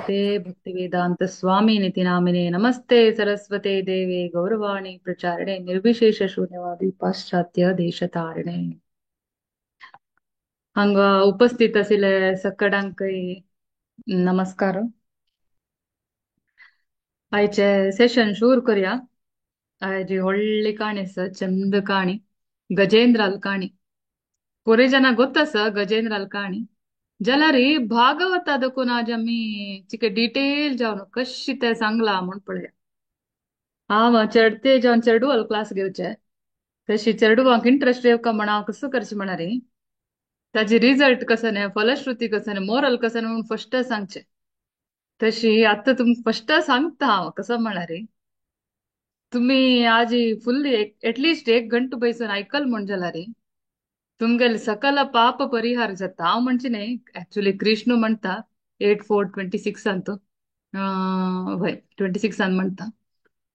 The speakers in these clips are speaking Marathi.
नमस्ते भक्तिवेदांत स्वामी निति नामिने नमस्ते सरस्वते देवे गौरवाणी प्रचारिणे निर्विशेष शून्यवादी पाश्चात्य देशतारिणे हंग उपस्थित असले सकळांकೈ नमस्कार. आयचे सेशन शूर करूया. आयजी ಒಳ್ಳೆ ಕಾಣಿ ಸ ಚಂದ ಕಾಣಿ ಗಜೇಂದ್ರ ಅಲ್ಕಾಣಿ पुरे जना ಗೊತ್ತಸ ಗಜೇಂದ್ರ ಅಲ್ಕಾಣಿ जलारी भागवत ಅದಕ್ಕೂ नाजमी चिके डिटेल जावन कशी ते सांगला म्हण पळया. हांव चेडते जावन चेडूवाल क्लास घेवचे तशी चेडूवांक इंटरेस्ट येवका म्हण हांव कसो करचें म्हणा रे ताजी रिझल्ट कसो न्ही फलश्रुती कसो न्ही मोरल कसो न्ही म्हणून फर्स्ट सांगचे तशी आतां तुमकां फर्स्ट सांगता हांव कसो म्हणा रे. तुम्ही आज फुल्ली एटलिस्ट 1 घंटो बसून ऐकल म्हण जाला रे तुमगेले सकल पाप परिहार जाता. हांव म्हणचे न्ही ऍक्च्युली कृष्ण म्हणता 8:4:26 तो हय 26 म्हणता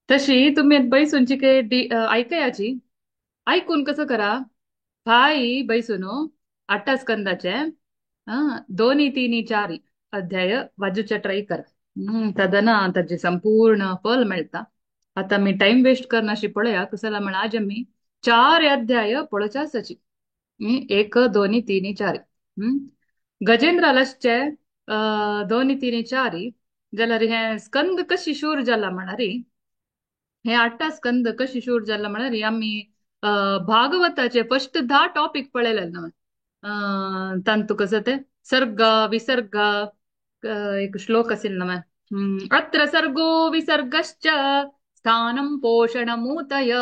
तशी तुम्ही बैसून चिके ऐकयाची ऐकून कसं करा भाई बैसून 8 स्कंदाचे 2, 3, 4 अध्याय वाजूचे ट्राय करा. तदना ताचे संपूर्ण फल मिळता. आता मी टाइम वेस्ट करनाशी पळया कसला म्हण आज मी 4 अध्याय पळोवच्या आसाची. 1, 2, 3, 4 गजेंद्रालसचे 2, 3, 4 जाल्यार हे स्कंद कशी शूर जाला म्हणा रे हे 8 स्कंद कशी शूर जाला म्हणा रे आम्ही भागवताचे फर्स्ट 10 टॉपिक पळयले ना. तांतू कसं ते सर्ग विसर्ग एक श्लोक असेल ना अत्र सर्गो विसर्गश्च स्थानं पोषणमूतय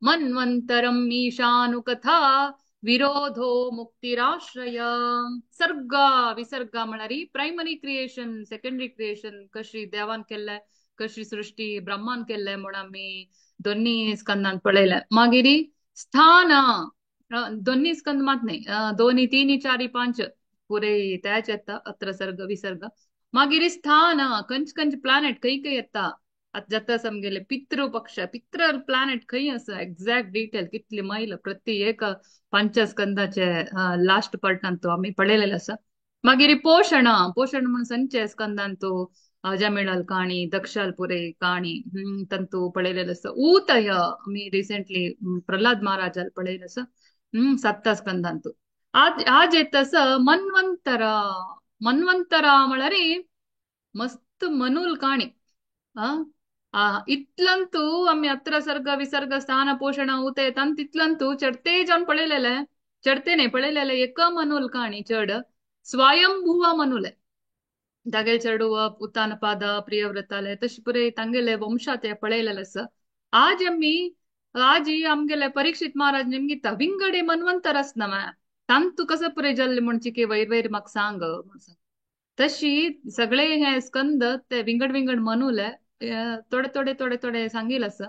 मन्वन्तरम् ईशानुकथा विरोधो मुक्तिराश्रय. सर्ग विसर्ग म्हणणारी प्रायमरी क्रिएशन सेकंडरी क्रिएशन कशी देवान केल्ले कशी सृष्टी ब्रह्मान केल्ले म्हणून आम्ही दोन्ही स्कंदांत पळयले. मागिरी स्थान दोन्ही स्कंद मात नाही 2, 3, 4, 5 पुरे त्याच येता अत्र सर्ग विसर्ग. मागिरी स्थान कंच कंच प्लॅनेट खंय खंय येता आता जाता समगेले पितृ पक्ष पितृ प्लॅनेट खंय आसा एक्झॅक्ट डिटेल कितली मैल प्रति एक 5 स्कंदाचे लास्ट पार्टान तो आम्ही पळयलेलो आसा. मागिरी पोषण पोषण म्हणून संचे स्कंदान तो अजामिळाल काणी दक्षाल पुरे काणी तंतू पळयलेलो आसा. ऊतय आम्ही रिसेंटली प्रल्हाद महाराजाल पळयलो आसा 7 स्कंदांतू. आज येतस मन्वंतर मन्वंतर म्हळ्यार मस्त मनूल काणी इतलंतू आम्ही अत्र सर्ग विसर्ग स्थान पोषण उते तंत इतलंतू चढते जाऊन पळयलेले चढते नाही पळयलेले एक मनूल काणी चढ स्वयंभुव मनूले तागेल चढुव उतानपाद प्रियव्रताले तशी पुरे तांगेले वंशात पळयलेले आसा. आज आम्ही आज आमगेले परीक्षित महाराज निमगिता विंगडे मन्वंतर असना तांतू कसं पुरे जल्ले म्हणची की वैर वैर म्हाका सांग तशी सगळे हे स्कंद ते विंगड विंगड मनूले थोडे थोडे थोडे थोडे सांगिल आसा.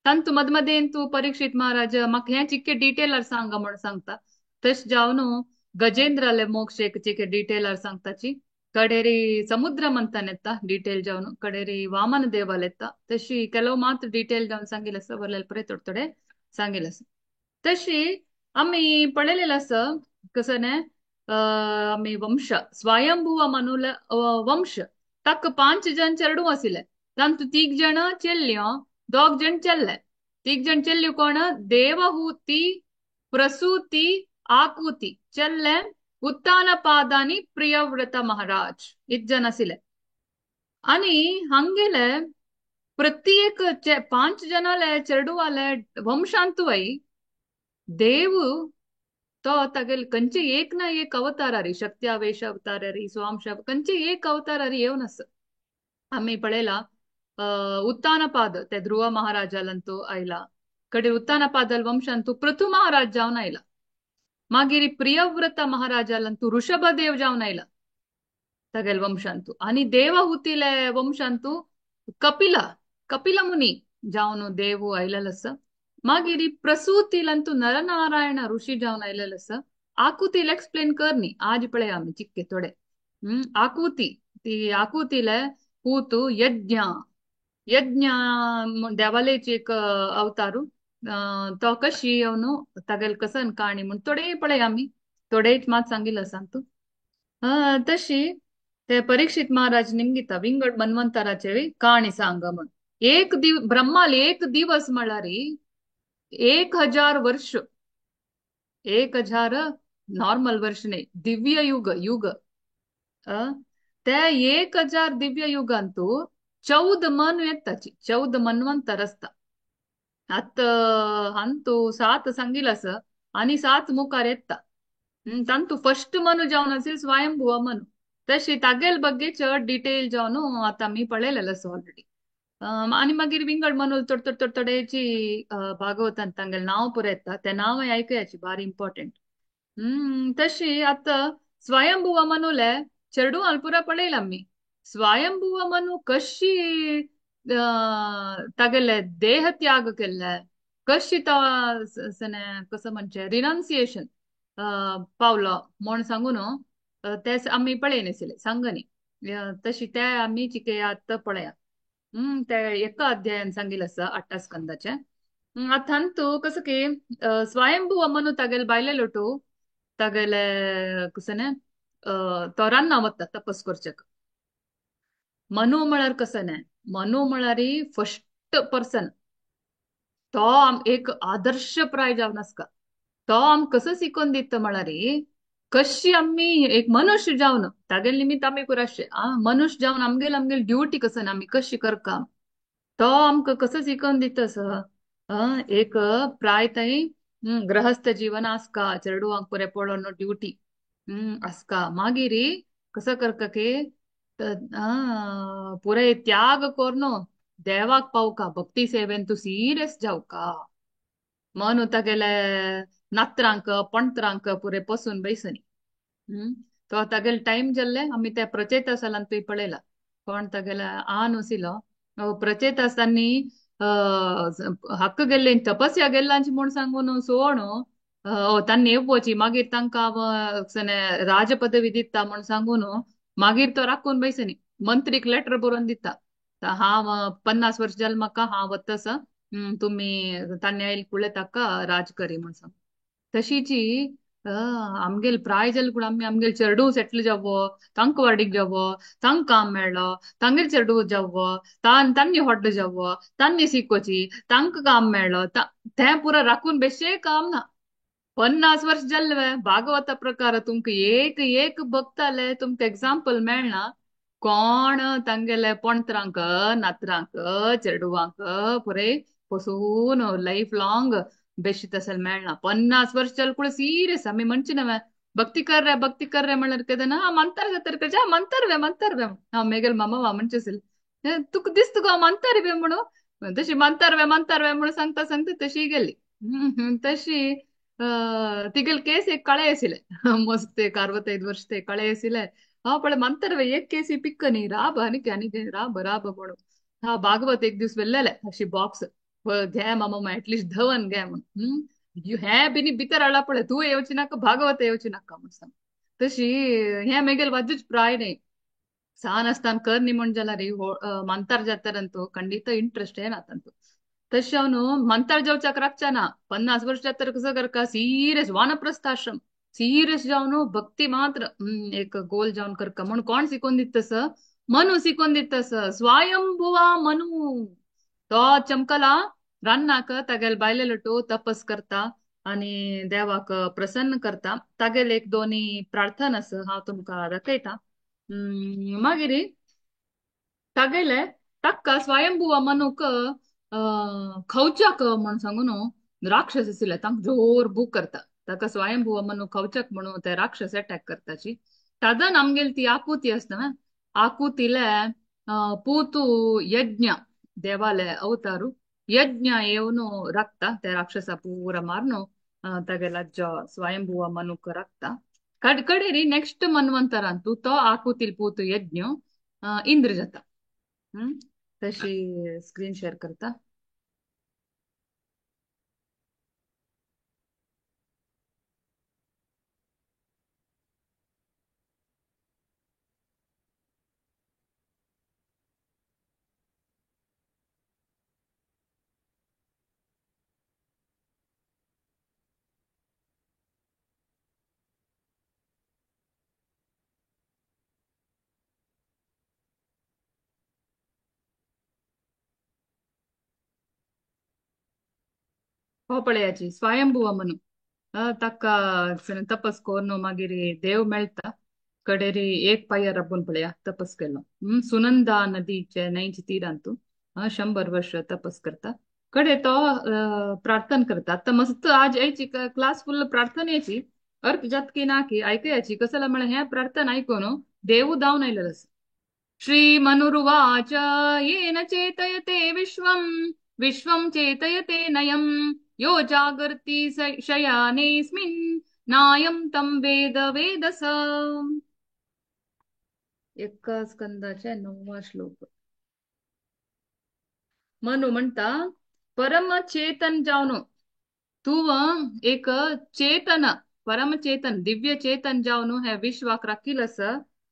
तांतू मद मदेन तू परीक्षित महाराज म्हाका हे चिक्के डिटेलर सांग म्हण सांगता. तश जावन गजेंद्राले मोक्ष एक चिके डिटेलर सांगताची कडेरी समुद्र मंथन येता डिटेल जावन कडेरी वामन देवाल येता तशी ಕೆಲವು ಮಾತ್ರ डिटेल जावन सांगिल आसा बरलेले परे थोडे थोडे सांगिल आसा. तशी आम्ही पळयलेलं आसा कसं आम्ही वंश स्वयंभुव मनुल वंश ताक 5 जण चेडू आसिले तांतू 3 जण चेल्ल्यो 2 जण चेल्ले. 3 जण चेल्ल्यो कोण देवहूती प्रसूती आकुती चेल्ले उत्तानपादानी प्रियव्रत महाराज 5 जण आसिले. आणि हंगेले प्रत्येक 5 जणाले चेडूवाले वंशांतुवय देव तो तागेल कंचे एक ना एक अवतारारी शक्त्यावेश अवतारारी स्वांश कंचे एक अवतारारी येवन आसा. आम्ही पळयला उत्तानपाद ते ध्रुव महाराजालंतू आयला कडेन उत्तानपादल वंशांतू पृथु महाराज जावन आयला. मागीर प्रियव्रत महाराजालंतू ऋषभदेव जावन आयला तागेल वंशांतू. आणि देवहूतीले वंशांतू कपिला कपिल मुनी जावन देव आयलेलो आसा. मागीर प्रसूतीलंतू नरनारायण ऋषी जावन आयलेलो आसा. आकुतील एक्सप्लेन करनी आज पळय आम्ही चिक्के थोडे आकुती ती आकुतीले पूतू यज्ञ यज्ञ देवालेची एक अवतारू तो कशी येवन तागेल कसन काणी म्हण थोडे पळय आम्ही थोडेच मात सांगिल्लो सांगतो. तशी ते परीक्षित महाराज निमगिता विंगड मन्वंतराचे काणी सांग म्हण. ब्रह्माला एक दिवस म्हणला री 1000 वर्ष. 1000 नॉर्मल वर्ष नाही, दिव्य युग युग. अ त्या 1000 दिव्य युगांतू 14 मन येताची, 14 मन्वंतर असता. आत हंतु सात सांगिलस आणि सात मुखार येता. ತಂತು ಫಸ್ಟ್ ಮನು ಜಾವನ್ ಅನ್ಸಿಲ್ ಸ್ವಯಂಭುವ ಮನು तशी तागेल ಬಗ್ಗೆ चड डिटेल जावन आता मी पळयलेलं ऑलरेडी. आणि मागीर विंगड मनूल तोड तोड तोड तोडेची भागवतान तांगेल नाव पुरो येता, ते नाव आयकयाची बारी इम्पॉर्टंट. तशी आता स्वयंभुव मनुले चेडू अल्पुरा पळयला मी. स्वयंभुव मनु कशी तागेले देह त्याग केल्ले, कशी तो कसं म्हणजे रिनाउन्सिएशन पावलो म्हण सांगून ते आम्ही पळयनाशिल्ले सांगनी. तशी ते आम्ही चिके आत्ता पळया. ते एका अध्यायान सांगिल आसा 8 स्कंदाचे. अथंतु कसं की स्वयंभू अಮ್ಮನು ತಗಲ್ ಬಾಯ್ಲೆಲೊಟ್ಟು ತಗಲೆ कसं तो रान्ना वता तपस करचेक. मनु म्हळ्यार कसं नाही, मनु म्हळ्यार फर्स्ट पर्सन. तो एक आदर्शप्राय जावन आसका. तो कसं शिकून दिता म्हळ्यार कशी आम्ही एक मनुष्य जावन तागेल निमित्त आम्ही पुराशे मनुष्य जावन आमगेल आमगेल ड्युटी कसं आम्ही कशी करका. तो आमकां कसं शिकून दिता एक प्राय थंय गृहस्थ जीवन आसका, चेडूवांक पुरे पळोवन ड्युटी आसका. मागीर कसं करका की पुरे त्याग कोरून देवाक पावका, भक्ती सेवेन तू सिरियस जावका. म्हणून तागेले नात्रांक पणत्रांक पुरे पसून बैसनी. तो तागेले टाइम जाल्ले आम्ही त्या प्रचेतासालान तुय पळयला कोण तागेला आसिलो प्रचेतासांनी हक्क गेल्ले तपस्या गेल्लांची म्हूण सांगून सोण तांनी येवची मागीर तांकां राज पदवी दिता म्हूण सांगून मागीर तो राखून बैसनी मंत्रीक लेटर बरोवन दिता. हांव 50 वर्ष जाल म्हाका, हांव वतस, तुम्ही तांणी आयले फुडले ताका राज करी म्हूण सांग. तशीची आमगेल प्राय जाल पूण आमी आमगेल चेडू सेटल जावो, तांकां वाडीक जावो, तांकां काम मेळ्ळो, तांगेल चेडू जावो, तांनी व्हड्ड जावो, तांनी शिकोची, तांकां काम मेळ्ळो, ते पुरो राखून बेश्शे काम ना. 50 वर्ष जाल्ले भागवत प्रकार तुमकां एक एक भक्ताले तुमकां एक्झाम्पल मेळना कोण तांगेले पणतरांक नातरांक चेडूवांक पुरे पसून लाईफ लॉंग बेश्ट तसल मेळना. 50 वर्ष जाल कुळे सिरियस आमी म्हणची ना भक्ती कर रे म्हणल्यार केदे ना मंतर जातर तेजा मंतर वे हांव मेगेल मामा वा म्हणचेसिल तुका दिसता गो मंतर वे म्हणून. तशी मंतर वे म्हणून सांगता सांगता तशी गेली. तशी तिगेल केस एक कळे आशिले मस्त 65 वर्ष ते कळे आशिले. पण मंतर एक केसी पिक्कनी राब आनी राब राब म्हणून हा भागवत एक दिवस वेल्लेले अशी बॉक्स घे मामा ऍटलिस्ट धवन घे म्हणून. हे बिनी भितर हाडला पळय तू येवची नाका भागवत येवची नाका म्हणून सांग. तशी हे मेगेल वाजूच प्राय नाही. ಸಹ ನಸ್ತಾನ್ ಕರ್ ನಿಮಂಜಲ ರೀ ಮಂತಾರ್ ಜಾತಾರಂತೂ ಖಂಡಿತ ಇಂಟ್ರೆಸ್ಟ್ ಏನಾತಂತು. तसे ಅವನು मंतर जावच्याक राखच्या 50 वर्ष तर कसं कर का सिरियस वानप्रस्थ आश्रम सिरियस जावन भक्ती मात्र एक गोल जावन करका म्हणून कोण शिकून दित तस मनु शिकून दित तस स्वयंभुवा मनु. तो चमकला रान्नाक तागेल बायलेलटू तपस करता आणि देवाक प्रसन्न करता. तागेल एक दोन्ही प्रार्थना आस हांव तुमकां दाखयता. मागीर तागेले ताका स्वयंभुव मनूक खवच्याक म्हण सांगून राक्षस आशिल्ले तांकां जोर भूक करता. ताका स्वयंभुव मनू खवच्याक म्हणून ते राक्षस अटॅक करताची. तादन आमगेली ती आकुती असता आकुतीले पूतू यज्ञ देवाले अवतारू यज्ञ येवन राखता ते राक्षसा पूरा मारनो तागेला स्वयंभुव मनूक राखता. कडेरी नेक्स्ट मन्वंतरांतू तो आकुतील पूत यज्ञ इंद्र जाता. तशी स्क्रीन शेअर करता. हो पळयाची स्वयंभुवा म्हणून ताका तपस कोरून मागीर देव मेळटा कडेरी एक पाया रब्बून पळया तपस केलो सुनंदा नदीचे न्हंयच्या तीरांतू 100 वर्ष तपस करता कडे तो प्रार्थना करता आता मस्त आज यायची क्लास फुल प्रार्थनेची अर्थ जात की ना की ऐकायची कसं म्हणा हे प्रार्थना ऐकून देव दावन आयलेलं असं श्रीमनुरुवाच येन चेतयते विश्वम् विश्वं चेतयते नयम् यो जागर्ति शयानेऽस्मिन् नायं तं वेद वेदस एका स्कंदाचे 9वा श्लोक मनु म्हणता परम चेतन जावनो तू एक चेतन परम चेतन दिव्य चेतन जावन हे विश्वाक राखील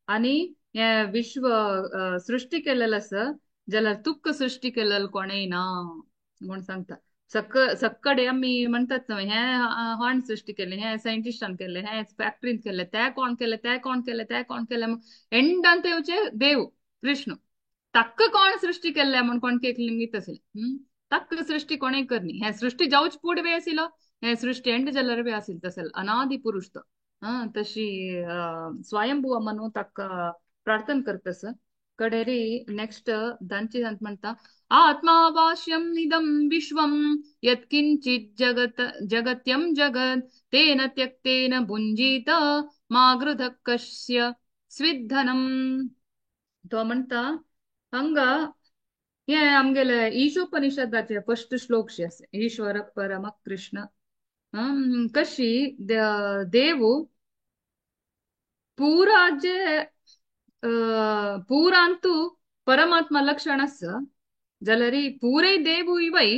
आणि हे विश्व सृष्टी केलेलं जाल्यार तुक्क सृष्टी केलेलं कोणेय ना म्हणून सांगता सक्कडे आम्ही म्हणतात ना हे हाण सृष्टी केले हे सायंटिस्टान केले हे फॅक्टरीन केले ते कोण केले ते कोण केले ते कोण केले एंडांत येवचे देव कृष्ण तक्क कोण सृष्टी केले म्हणून कोण लिंगीत असेल तक्क सृष्टी कोणे करनी हे सृष्टी जाऊच पुढे बी आसिलो हे सृष्टी एंड जाल्यार बी आसिल तसेल अनादि पुरुष तो तशी स्वयंभुवा म्हणू तक्क प्रार्थना करतस कडेरी नेक्स्ट दांची म्हणता आत्मा वाश्यम इदं विश्वम यत्किंचित जगत्यम जगत तेन त्यक्तेन भुंजीत मागृध कश्य स्विद्धनम तो म्हणता हंगा हे आमगेले ईशोपनिषदाचे फर्स्ट श्लोक शे आसा ईश्वर परम कृष्ण कशी देव पुरा जे पुरांतू परमात्मा लक्षण जाल्यारी पुरे देव इवय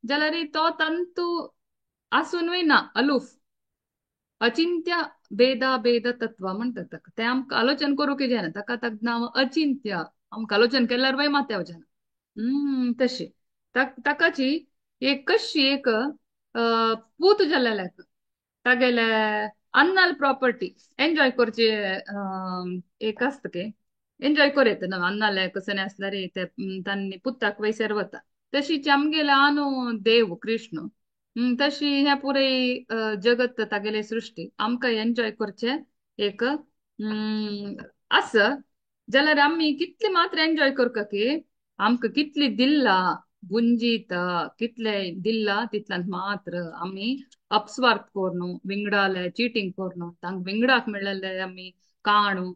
जाल्यारी तो तंतू आसून ना अलूफ अचिंत्य भेदा भेद तत्व म्हणतात ते आमकां आलोचन करूंक जायना ताका ताक नांव अचिंत्य आमकां आलोचन केल्यार वय मात येवचेना तशी ताकाची एक कशी एक पूत जाल्ल्याक तागेले अन्नल प्रॉपर्टी एन्जॉय करचे एक आसता के एन्जॉय करेत ना अन्नाले कसं असल्यार ते तांनी पुत्ताक वयसर वता तशीच आमगेले आनो देव कृष्ण तशी ह्या पुरे जगत तागेले सृष्टी आमकां एन्जॉय करचे एक आस जाल्यार आमी कितले मात्र एन्जॉय करता की आमकां कितली दिल्ला गुंजीत कितले दिल्ला तितल्यान मात्र आमी अपस्वार्थ कोरनु विंगडाले चीटिंग कोरनु तांक विंगडाक मेळ्ळेले आमी काणू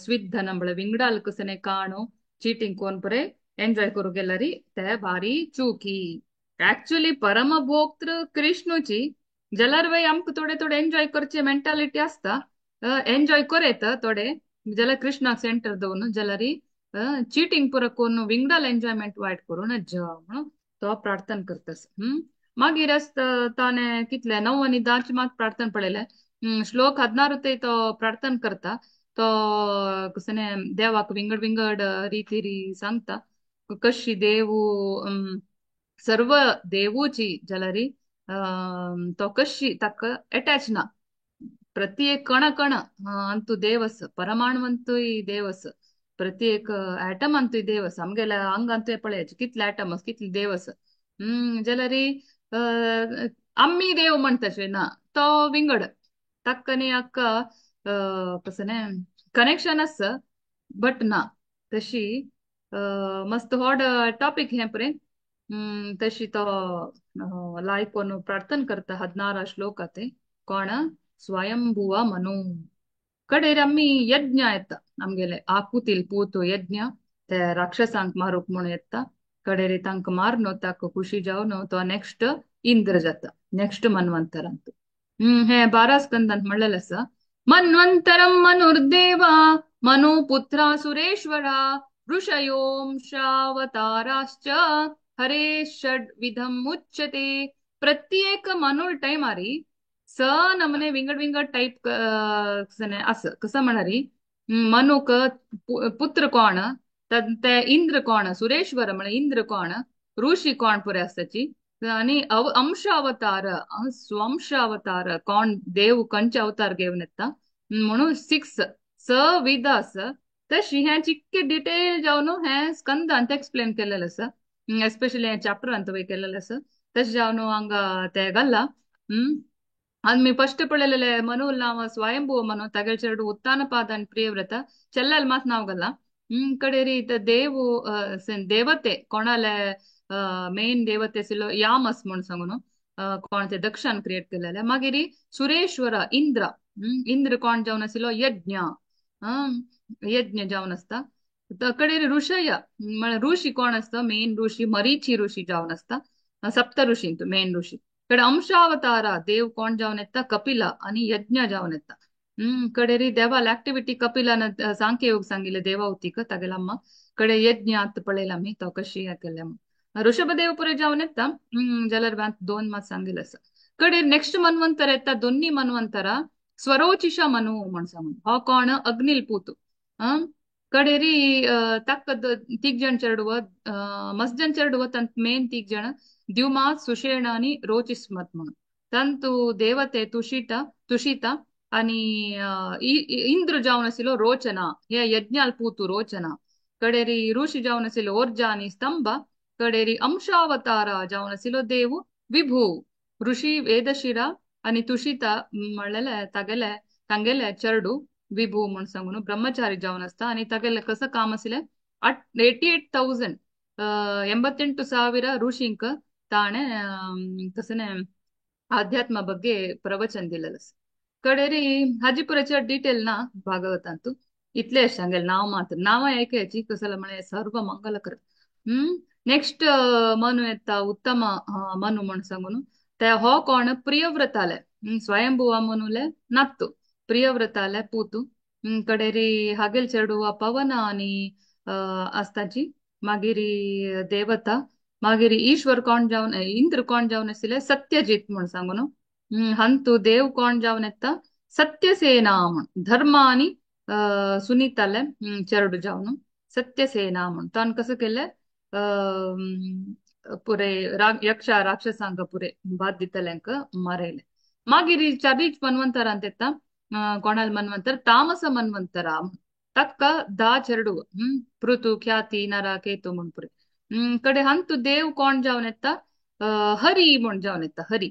स्विद्ध नंबळे विंगडाल कसने काणू चीटिंग कोन परे एन्जॉय करू गेल्यारी ते बारी चुकी ऍक्च्युली परम भोक्तृ कृष्णूची जाल्यार वय आमकां थोडे थोडे एन्जॉय करचे मेंटॅलिटी आसता एन्जॉय करेत थोडे जाल्यार कृष्णाक सेंटर दवरून जाल्यार चीटिंग पुरा कोरून विंगडाल एन्जॉयमेंट वायट करून म्हणून तो प्रार्थना करतस मागीर ताने कितले 9 आनी 10 मात प्रार्थना पळयले श्लोक 16 ते तो प्रार्थना करता तो कसने देवाक विंगड विंगड रीती सांगता कशी देवू सर्व देवूची जाल्यार तो कशी ताका अटॅच ना प्रत्येक कण कण अंतू देवस परमाणु अंतूय देवस प्रत्येक ऍटम अंतूय देवस आमगेल्या अंग अंतूय पळयाचे कितले ऍटम कितले देवस जाल्यार आम्ही देव म्हणताशे ना तो विंगड ताकने अक्क कसने कनेक्शन आस बट ना तशी मस्त व्हड टॉपिक हे परे तशी तो लायकोन प्रार्थना करता 16 श्लोकात कोण स्वयंभुवा मनु कडेर आम्ही यज्ञ येता आमगेले आकुतील पूतो यज्ञ ते राक्षसांक मारूक म्हणून येता कडेरी तांक मारनो ताका खुशी जावन तो नेक्स्ट इंद्र जाता नेक्स्ट मन्वंतरांत हे 12 स्कंदांत म्हणलेले आसा मन्वंतरम मनुर्देवा मनुपुत्रा सुरेश्वरा ऋषयोंशावताराश्च हरे षड्विधम उच्यते प्रत्येक मनुर टाइमारी स नमने विंगड विंगड टाइप असं कसं म्हणारी मनुक पुत्र कोण ते इंद्र कोण सुरेश्वर म्हणे इंद्र कोण ऋषी कोण पुरे आसताची आणि अंश अवतार स्वंश अवतार कोण देव कंचे अवतार घेऊन येता म्हणून 6 स विध आस तशी हे चिक्के डिटेल जावन हे स्कंदांत एक्सप्लेन केलेलं आसा एस्पेशली हे चॅप्टरांत वय केलेलं आसा तशें जावन हांगा ते घाल्ला. ಅದು मी ಫಸ್ಟ್ ಪಳೆಲೆಲೆ ಮನುಲ್ ನಾವ ಸ್ವಯಂಭೂ ಮನು ತಗಲ್ ಚೆರಡು ಉತ್ಥಾನಪಾದ and ಪ್ರಿಯವ್ರತ ಚೆಲ್ಲಲ್ ಮಾತ್ ನಾವ್ಗಲ್ಲ. ಕಡೆರಿ ದೇವು ದೇವತೆ ಕೊಣಲೆ ಮೇನ್ ದೇವತೆ ಸಿಲೋ ಯಾಮಸ್ म्हणसंगुनु कोणते दक्षान क्रिएट केलेले मागीर सुरेश्वर इंद्र. इंद्र कोण जावन आशिल्लो यज्ञ. हं, यज्ञ जावन आसता. कडेर ऋषय म्हळ्यार ऋषी कोण आसता मेन ऋषी मरीची ऋषी जावन आसता. सप्त ऋषींत मेन ऋषी. कडे अंशावतार देव कोण जावन येता कपिला आणि यज्ञ जावन येता. कडेरी देवाल ऍक्टिव्हिटी कपिलान सांख्ययोग सांगिल्ले देवावतीक तागेलम्मा कडे यज्ञ आत पळयला आमी तो कशी केले ऋषभदेव पुरे जावन येता. जाल्यार दोन मात सांगिल्ले आसा. कडेर नेक्स्ट मन्वंतर येता दोन्ही मन्वंतरा स्वरोचिशा मनु म्हण सांगून हो कोण अग्नील पूत. कडेरी तಕ್ಕ तीग जण चेडव मस्जन चेडव तंत मेन तीग जण द्युमा सुषेण आणि रोचिस्मत म्हणून तंतु देवते तुषिता आणि इंद्र जावन आशिल्लो रोचना हे यज्ञाल पूतू रोचना. कडेरी ऋषी जावन आशिल्लो ओर्जा आणि स्तंभ. कडेरी अंशावतार जावन आशिल्लो देव विभू. ऋषी वेदशिरा आणि तुषिता म्हणलेले तांगेले चेडू विभू म्हण सांगून ब्रह्मचारी जावन आसता आणि तागेले कसं काम आशिल्लें 88,000 88,000 ಋಷಿಂಕ ತಾಣೆ ಕಸನೆ ಆಧ್ಯಾತ್ಮ ಬಗ್ಗೆ ಪ್ರವಚನ दिलेलं. कडेरी हाजीपुराच्या डिटेल ना भागवतांतू इतले सांगेल नाव मात्र नाव ऐकायची कसाला म्हणे सर्व मंगलकर. नेक्स्ट मनु येता उत्तम मनु म्हण सांगून त्या हो कोण प्रियव्रताले स्वयंभुवा मनुले नातू प्रियव्रताले पूतू. कडेरी हागेल चेडू पवन आणि आस्ताची मागिरी देवता मागिरी ईश्वर कोण जावन इंद्र कोण जावन आशिल्ले सत्यजित म्हण सांगून. हंतू देव कोण जावन येता सत्यसेना म्हण धर्म आणि सुनीताले चेडू जावन सत्यसेना म्हण तान कसं केले पुरे यक्षा राक्षसांक पुरे बाद दितल्यांक मारयले. मागिरी चाबीच मन्वंतरांत येता कोणाल मन्वंतर तामस मन्वंतरा तक्क दा चेरडू पृथु ख्याती नरा केतू म्हण पुरे. कडे हंतू देव कोण जावन येता हरी म्हण जावन येता हरी.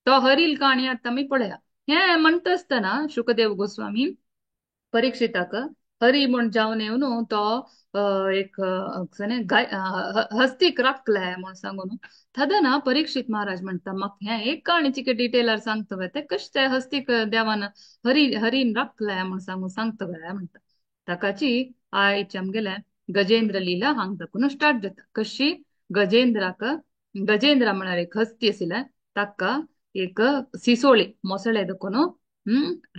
तो हरील काणी आता मी पळया हे म्हणत असताना शुकदेव गोस्वामी परीक्षिताक हरी म्हण जावन येवन तो एक हस्तीक राखले म्हण सांगून थदना परीक्षित महाराज म्हणता मग हे एक काणीची डिटेलर सांगतवे ते कशे हस्तीक देवान हरीन राखले म्हण सांगून सांगतवे म्हणता. ताकाची आयचे आमगेले गजेंद्र लीला हांग दाखून स्टार्ट जाता. कशी गजेंद्र म्हळ्यार एक हस्ती आशिल्ले ताका एक सिसोळी मोसळे दाखून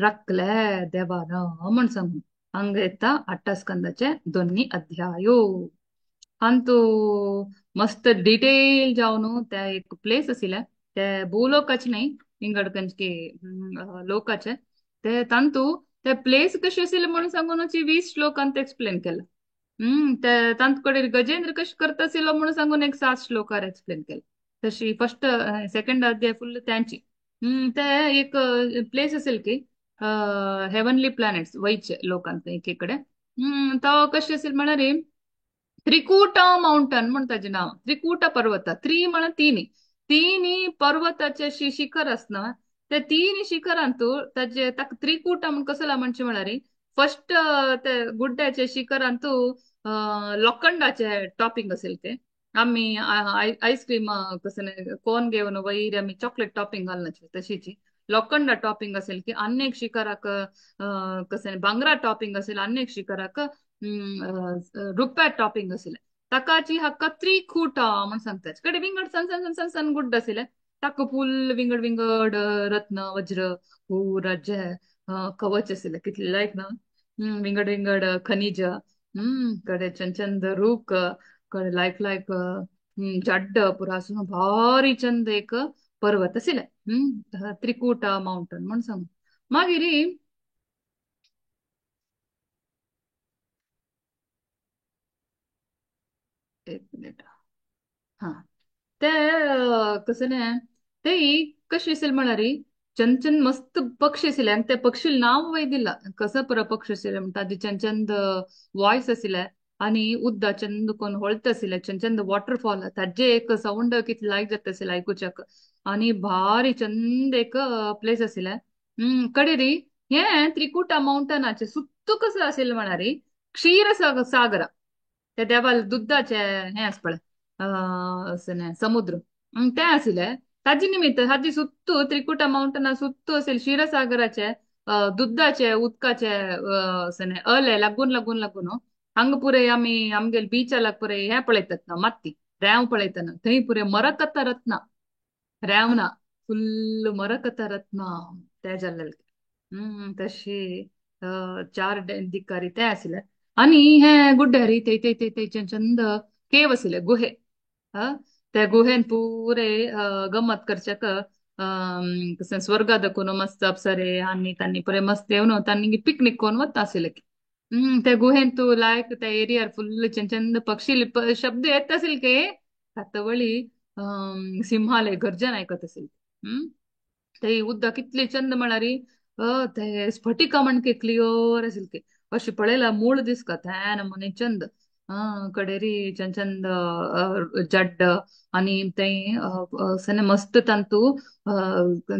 राखले देवान म्हण सांगून हांगा येता 8 स्कंदाचे दोन्ही अध्यायो. अंतू मस्त डिटेल जावन त्या एक प्लेस आशिल्ले ते भूलोकाचे नाही इंगडकंजके लोकाचे ते तांतू ते प्लेस कशी आशिल्ले म्हणून सांगून 20 श्लोकांत एक्सप्लेन केला. ते तांत कडेन गजेंद्र कशें करता आशिल्लो म्हणून सांगून एक 7 श्लोकार एक्सप्लेन केला. तशी फर्स्ट सेकंड अध्याय फुल्ल त्यांची. ते एक प्लेस असेल की हेवनली प्लॅनेट्स वयचे लोकांत एकीकडे तो कशें असेल म्हळ्यार त्रिकूट माउंटन म्हण ताचें नाव त्रिकूट पर्वत 3 म्हळ्यार तिनी पर्वताचे शिखर आसना ते 3 शिखरांतू ताचे ताका त्रिकूट म्हण कसला म्हणचे म्हळ्यार फर्स्ट ते गुड्ड्याचे शिखरांतू लोखंडाचे टॉपिंग असेल ते आम्ही आईस्क्रीम कसं कोण घेऊन वयर आम्ही चॉकलेट टॉपिंग घालनाची तशीची लोखंड टॉपिंग असेल की अनेक शिखराक कसं भांगरा टॉपिंग असेल अनेक शिखराक रुप्या टॉपिंग असेल ताकाची हक्का त्रिकूट म्हण सांगतात. कडे विंगड सन सन सन सन गुड्ड असेल ताका फुल विंगड विंगड रत्न वज्र राज्य कवच असेल कितले लायक ना विंगड विंगड खनिज कडे चंद रूक कडे लायक लायक जड्ड पुरा असून भारी चंद एक पर्वत आशिल्ले त्रिकूट माउंटन म्हण सांग. मागीर एक मिनिट हा ते कसं नाही ते कशी असेल म्हणारी चंद मस्त पक्षी आशिल्ले आणि त्या पक्षीला नाव वय दिला कसं पर पक्षी आशिल्ले म्हणटा चंद वॉइस आशिल्ले आणि उद्दा चंद कोण ಹೊಳ್ತಸಿಲ್ಲ ಚಂದ ಚಂದ ವಾಟರ್ಫಾಲ್ ತಜ್ಜೆ ಏಕ ಸೌಂಡ್ ಕಿತ್ ಲಾಯ್ಕ್ ಜತ್ತಸಿಲ್ಲ ಐಕುಚಕ್ आणि भारी चंद एक प्लेस असेल कडे री हे त्रिकुटा माउंटनाचे सुत्तू कसं असेल म्हणा रे सागर त्या देवाला दुधाचे हे आसपळ असं नाही समुद्र ते आसिले ताजी निमित्त ताजी सुत्तू त्रिकुटा माउंटना सुत्तू असेल क्षीरसागराचे दुधाचे उदकाचे असं नाही अले लागून लागून लागून ಹಂಗ ಪುರೆ ಆಮಿ ಆಮ್ಗೆಲ್ ಬೀಚ್ ಪುರೆ ಹೇ ಪಳೈತತ್ ನಾವ್ ಮತ್ತಿ ರ್ಯಾವ್ ಪಳೈತನ ಥೈ ಪುರೆ ಮರಕತ್ತ ರತ್ನ ರ್ಯಾವ್ನ फुल्ल मरकत रत्न त्या जाल्ले तशी दिक्कारी ते आसले आणि हे गुड्ड्यारी थंयच्यान चंद केव आसले गुहे त्या गुहेन पुरे गमत करच्याक स्वर्गाद कोण मस्त अप्सरे आणि तांनी पुरे मस्त येवन तांनी पिकनिक कोण वता आसले त्या गुहेन तू लायक त्या एरियार फुल्ल चंद चंद पक्षी शब्द येत असेल के कातवळी सिंहालय गर्जन ऐकत असेल ते उद्दा कितली चंद म्हणारी ते स्फटिका म्हणके क्लिअर असेल के अशी पळयला मूळ दिसका त्या नमने चंद कडेरी चंद चंद जड्ड आणि ते सने मस्त तंतू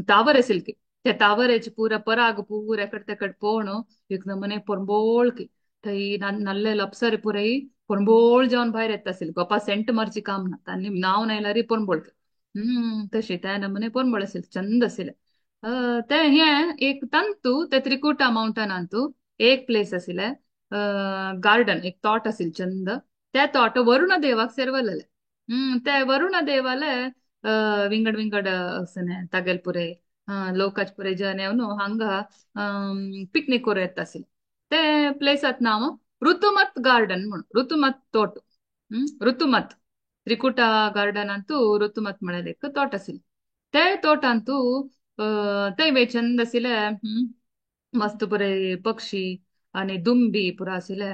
टावर असेल के त्या टावरेच पूरा पराग पूर एकड तेकड पोण एक नमने पोरंबोळकी थंय नल्ले लपसरे पुरई पोरंबोळ जावन भायर येता आसले गोपा सेंट मारची काम ना तांनी नाव नायल्यार पोरंबोळके तशी त्या नमने पोरंबोळ असेल चंद असेल ते हे एक तंतू ते त्रिकुटा माउंटनांतू एक प्लेस आसिले गार्डन एक तोट आसिल चंद त्या तोट वरुण देवाक सेरवलेले ते वरुण देवाले विंगड विंगड असने तागेल पुरे लोकाच पुरे जन येवन हांगा पिकनिक करूं येता आसिल ते प्लेसात नाव ऋतुमत गार्डन म्हणून ऋतुमत तोट ऋतुमत त्रिकुटा गार्डनांतू ऋतुमत म्हळेले एक तोट आसिल ते तोटांतू ते वे चंद आसिले मस्त बरे पक्षी आणि दुंबी पुरा आसिले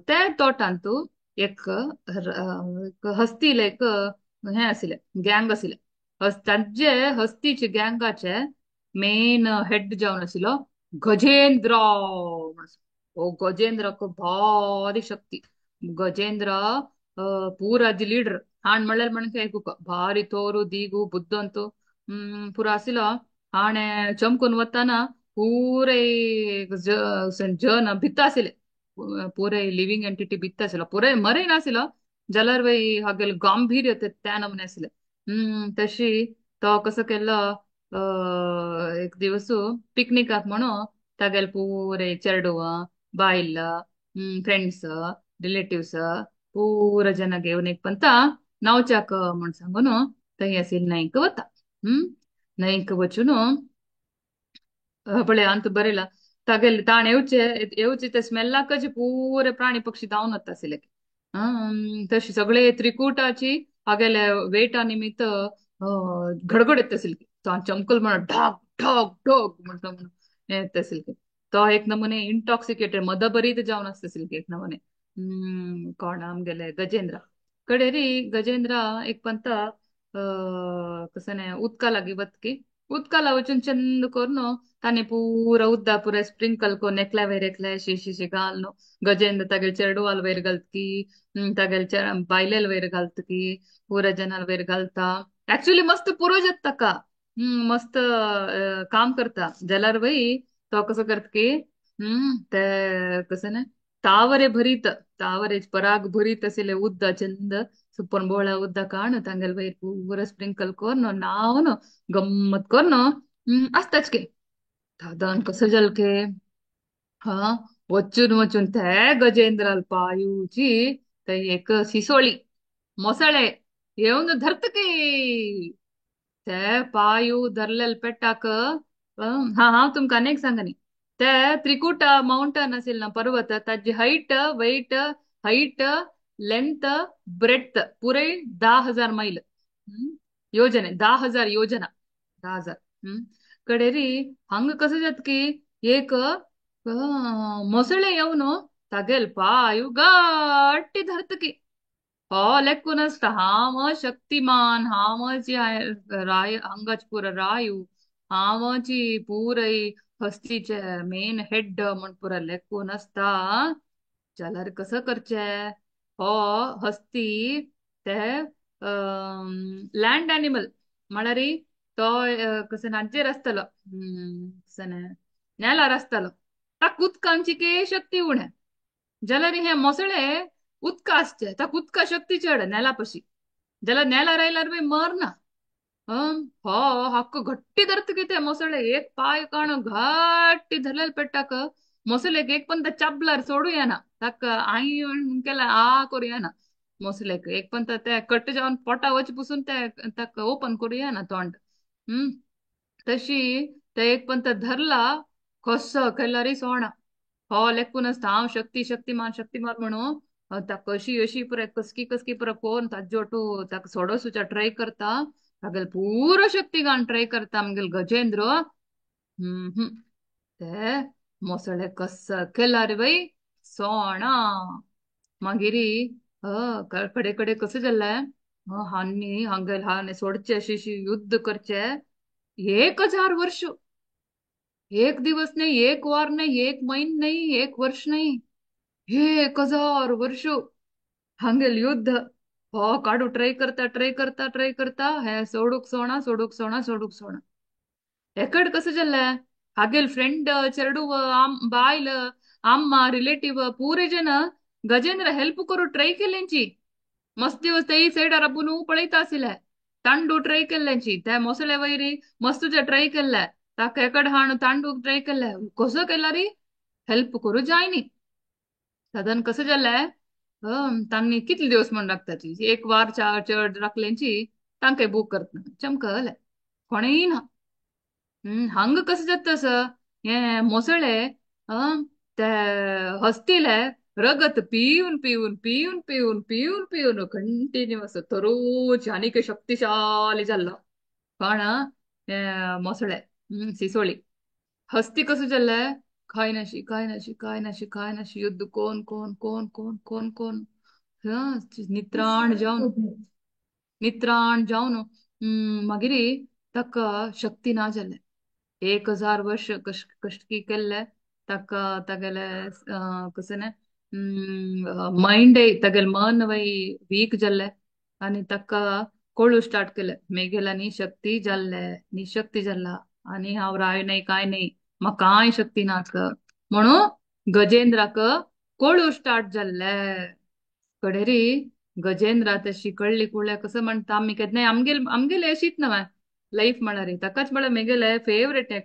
ते तोटांतू एक एक हस्तीले एक हे आसिले गँग आसिले तांचे हस्तीचे गँगाचे मेन हेड जावन आसिलो गजेंद्र म्हणून. ओ गजेंद्र भारी शक्ती गजेंद्र पूरा दी ಲೀಡರ್ हाण म्हणल्यार म्हणके ऐकूक भारी तोरू दीगू बुद्धंतू पुरो आसिलो हाणे चमकून वताना पुरे जन भित्त आसिले पुरे लिव्हिंग एंटिटी भित्त आसिलो पुरे मरे नासिलो जाल्यार वय हागेल गांभीर्य त्या नमने आसिले तशी तो कसो केल्लो एक दिवस पिकनिकाक म्हणून तागेल पुरे चेडूं बायल फ्रेंड्स रिलेटिव्स पूर जन घेवन एक पंत नावच्याक म्हण सांगून थंय आसिल न्हंयक वता न्हंयक वचून पळय अंत बरयला तागेले ताण येवचे ते स्मेलाकच पुरे प्राणी पक्षी धांवन वता आसिले तशी सगळे त्रिकुटाची हागेले वेटा निमित्त गडगड येत आसिल चमकल म्हण ढाक ढाक ढोक म्हणून येत आसिल तो एक नमुने इंटॉक्सिकेटेड मदबरीत जावन आसता एक नमुने कोण आमगेले गजेंद्र कडेरी गजेंद्र एक पंत कसने उदका लागी बतकी उदका वचून चंद करून ताने पूरा उद्दा पुरा स्प्रिंकल को नेकल्या वयर एकले शी घाल न्हू गजेंद्र तागेल चेडवाल वयर घालतकी तागेल बायलेल वयर घालतकी पुरा जनाल वयर घालता एक्चुअली मस्त पुरोज येता ताका मस्त काम करता जाल्यार वय तो कसो करतकी ते कसने तावरे भरीत तावरेज पराग भरीत आसिले उद्दा चंद सुपन बोळा उद्दा काण तांगेल वयर पूरा स्प्रिंकल कोर्न नावन गम्मत कोर्न आस्ताच के दादान कसं जलके हा वचून वचून ते गजेंद्राल पायूची ते एक सिसोळी मोसळे येऊन धरतकी ते पायू धरलेल पेटाक हा हांव तुमकां अनेक सांगनी ते त्रिकुटा माउंटन आसिल ना पर्वत ताची हाईट लेंथ ब्रेड्थ पुरे 10,000 मैल योजने 10,000 योजना 10,000 कडेरी हंग कसं जात की एक ಮೊಸಳೆ येवन तागेल पायू गट्टी धरतकी हो लेಕ್ಕುನಷ್ಟ हांव शक्तिमान हांवची राय हांगाच पुरा रायू हांवची पुरय हस्तीचे मेन हेड म्हण पुरा लेಕ್ಕುನಷ್ಟ जाल्यार कसं करचें. हो हस्ती ते लँड एनिमल म्हळ्यार तो कसं नाजेर आसतलो, कसं नेलार आसतलो. ताका उदकांची के शक्ती उणे. जाल्यार हे मोसळे उदका आसचे, ताका उदका शक्ती चड नेला पशी. जाल्यार नेलार आयल्यार बी मरना. हो हक्क गट्टी धरता ते मोसळे, एक पाय काण घट्टी धरलेले पेट्टाक. मोसलेक एक पण चाबल्यार सोडू येना. ताका आई केला आ करू येना. मोसलेक एक पण ते कट्ट जावन पोटा वच पुसून ते ताका ओपन करू येना तोंड. हम्म तशी ते एक पण धरला, कसं केला रे सोणा. हो लेकून असता हांव शक्तिमान शक्तिमान म्हणू. ता कशी अशी पुरे कसकी कसकी पुरे कोण ताज्योटू ताका सोडोसुचा ट्राय करता. तागेल पूर शक्तिगान ट्राय करता आमगेल गजेंद्र. हम्म ते मोसळे कस केला रे बाई सोणा. मागिरी कडे कडे कसं जाल्लें. हांनी हांगेल हाने सोडचे अशी युद्ध करचे. 1000 वर्ष, एक दिवस नाही, एक वार नाही, एक महिन नाही, एक वर्ष नाही, 1000 वर्ष हांगेल युद्ध. हो काढू ट्राय करता हे सोडूक सोणा सोडूक सोणा सोडूक सोणा. ಎಕಡ್ ಕಸಜಲ್ಲ ಹಾಗೆಲ್ ಫ್ರೆಂಡ್ ಚೆರಡು ಬಾಯ್ಲ ಅಮ್ಮ ರಿಲೇಟಿವ್ ಪೂರೆ ಜನ गजेंद्र हेल्प करू ट्राय केल्यांची. मस्त दिवस ते सायडार पुनू पळयता आसिले. तांडू ट्राय केल्यांची त्या मोसळे वयरी मस्तुचे ट्राय केल्ले. ताका एकड हाण तांडू ट्राय केल्ले. कसो केला री हेल्प करू जायनी. साधारण कसं जाल्लें. तांणी कितले दिवस म्हण राखता एक वार चड राखल्यांची तांकां बूक करतना चमकले कोणेय ना. हंग कसं जातस हे मोसळे ते हस्तिले रगत पिऊन कंटिन्युअस तरोच आनीक शक्तिशाली जाल्लो पण मोसळे सिसोळी. हस्ती कसं जाल्लें. काय नाशी युद्ध कोण नित्राण जावन मागिरी ताका शक्ती ना जाल्ले. 1000 वर्ष कष्टी केल्ले ताका तागेले कसं ना माइंड तागेल मन वय वीक जाल्ले. आनी ताका कळू स्टार्ट केले मेगेला नी शक्ती जाल्ले नी शक्ती जाल्ला. आनी हांव राय नाही काय नाही म्हाका कांय शक्ती नाक म्हणून गजेंद्राक कळू स्टार्ट जाल्ले. कडेरी गजेंद्र तशी कळली कुळ्या कसं म्हणता आम्ही केद नाही आमगेल अशीच नव्हे लाईफ म्हणारी ताकाच म्हळ्यार मेगेले फेवरेट